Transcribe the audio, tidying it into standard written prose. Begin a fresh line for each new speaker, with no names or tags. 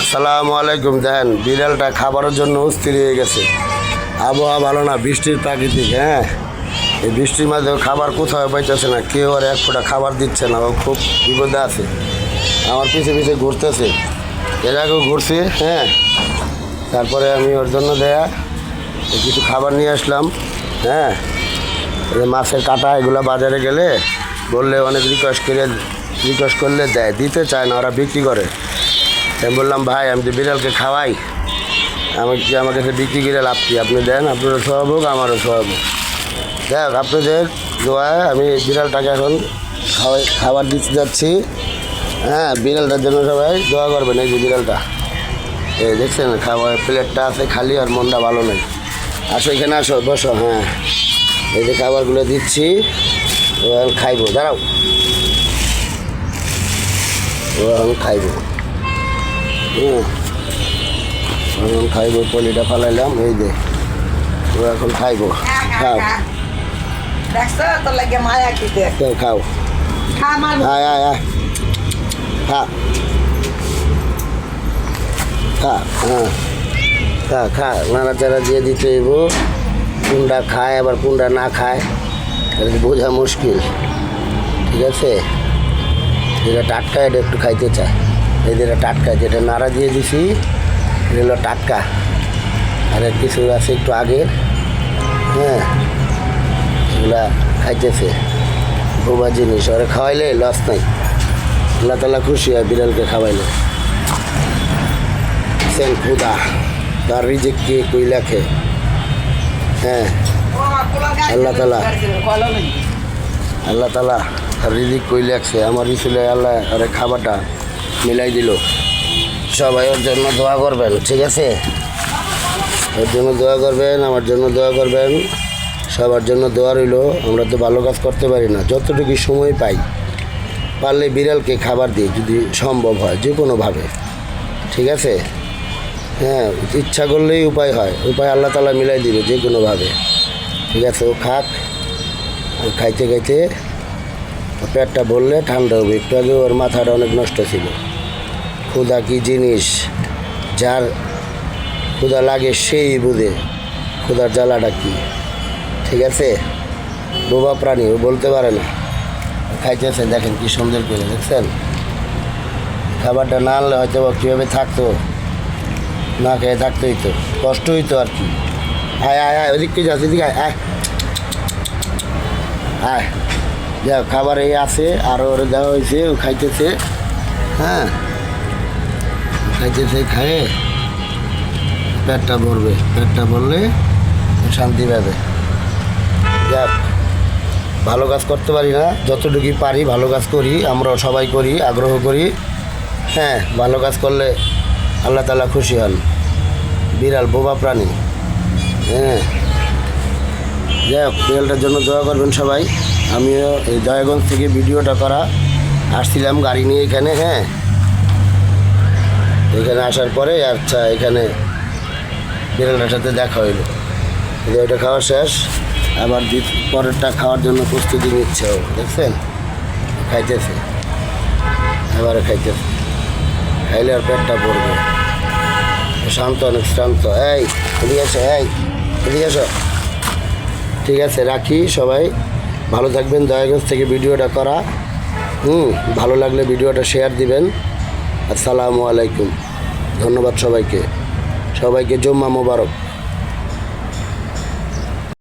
আসসালামু আলাইকুম। দেখেন বিড়ালটা খাবারের জন্য অস্থির হয়ে গেছে। আবহাওয়া ভালো না, বৃষ্টির প্রাকৃতিক। হ্যাঁ, এই বৃষ্টির মাঝেও খাবার কোথাও পাইতেছে না, কেউ আর এক ফোঁটা খাবার দিচ্ছে না। ও খুব বিপদে আছে, আমার পিছে পিছে ঘুরতেছে। এর আগেও ঘুরছে। হ্যাঁ, তারপরে আমি ওর জন্য দেয়া কিছু খাবার নিয়ে আসলাম। হ্যাঁ, মাছের কাঁটা এগুলো বাজারে গেলে বললে অনেক রিকোয়েস্ট করলে দেয়, দিতে চায় না, ওরা বিক্রি করে। আমি বললাম ভাই, আমি তো বিড়ালকে খাওয়াই, আমার কাছে বিক্রি করে লাভ কি? আপনি দেন, আপনারও সব হোক আমারও সব হোক। দেখ, আপনাদের দোয়ায় আমি বিড়ালটাকে এখন খাবার দিতে যাচ্ছি। হ্যাঁ, বিড়ালটার জন্য সবাই দোয়া করবেন। এই যে বিড়ালটা, এই দেখছেন খাবার প্লেটটা আছে খালি, আর মনটা ভালো নেই। আসো এখানে, আসো, বসো। হ্যাঁ, এই যে খাবারগুলো দিচ্ছি, ও এখন খাইবো। দাঁড়াও, ও এখন খাইবো। এখন খাইবো, পলিটা ফালাইলাম, এই যে ও এখন খাইবো। খাও, খাও, আয় আয় আয়, খা খা। হ্যাঁ, খা খা, নাড়াচাড়া দিয়ে দিতে হইব। কোনটা খায় আবার কোনটা না খায় এটা বোঝা মুশকিল। ঠিক আছে, যেটা টাটকা এটা একটু খাইতে চায়। এই যেটা টাটকা, যেটা নাড়া দিয়ে দিছি এটা হলো টাটকা, আর কিছু আছে একটু আগে। হ্যাঁ, এগুলা খাইতেছে, বোবা জিনিস। ওরা খাওয়াইলে লস নাই, আল্লাহ তাআলা খুশি হয় বিড়ালকে খাওয়াইলে। সেন খুদা তার রিজিককে কই লেখে। হ্যাঁ, আল্লাহ তাআলা তার রিজিক কই লেখছে। আমার রিসুলে আল্লাহ আরে খাবারটা মিলাই দিল। সবাই ওর জন্য দোয়া করবেন, ঠিক আছে? ওর জন্য দোয়া করবেন, আমার জন্য দোয়া করবেন, সবার জন্য দোয়া রইল। আমরা তো ভালো কাজ করতে পারি না, যতটুকু সময় পাই পারলে বিড়ালকে খাবার দিই যদি সম্ভব হয়, যে কোনোভাবে। ঠিক আছে? হ্যাঁ, ইচ্ছা করলেই উপায় হয়, উপায় আল্লাহ তাআলা মিলাই দিবে যে কোনোভাবে। ঠিক আছে, ও খাক। খাইতে খাইতে পেটটা ভরলে ঠান্ডা হবে। একটু আগে ওর মাথাটা অনেক নষ্ট ছিল। ক্ষুধা কী জিনিস, যার ক্ষুধা লাগে সেই বুঝে ক্ষুধার জ্বালাটা কী। ঠিক আছে, বোবা প্রাণী, ও বলতে পারে না, খাইতেছে। দেখেন কি সুন্দর করে, দেখছেন? খাবারটা না আনলে হয়তো বা কীভাবে থাকতো, না খেয়ে থাকতে হইতো, কষ্ট হইতো আর কি। আয় আয় আয়, ওদিকে যাচ্ছে, এদিকে আয় আয় আয়। যা খাবার এই আছে, আরও ওরে দেওয়া হয়েছে, ও খাইতেছে। হ্যাঁ, খাইতেছে, খায়ে পেটটা ভরবে, পেটটা ভরলে শান্তি পাবে। যাক, ভালো কাজ করতে পারি না, যতটুকুই পারি ভালো কাজ করি, আমরা সবাই করি, আগ্রহ করি। হ্যাঁ, ভালো কাজ করলে আল্লাহ তাআলা খুশি হন। বিড়াল বোবা প্রাণী। হ্যাঁ, যাই হোক, বিড়ালটার জন্য দোয়া করবেন সবাই। আমিও এই দয়াগঞ্জ থেকে ভিডিওটা করা আসছিলাম গাড়ি নিয়ে এখানে। হ্যাঁ, এখানে আসার পরে আচ্ছা এখানে বিড়ালটার সাথে দেখা হইলো। ওইটা খাওয়া শেষ, আবার পরেরটা খাওয়ার জন্য প্রস্তুতি নিচ্ছে ও। দেখছেন, খাইতেছে, এবারে খাইতেছে। খাইলে আর পেটটা ভরবে। শান্ত, অনেক শান্ত। এই এদিকে আসো, এই এদিকে আসো। ঠিক আছে, রাখি। সবাই ভালো থাকবেন। দয়াগঞ্জ থেকে ভিডিওটা করা। ভালো লাগলে ভিডিওটা শেয়ার দিবেন। আসসালামু আলাইকুম। ধন্যবাদ সবাইকে। সবাইকে জুম্মা মোবারক।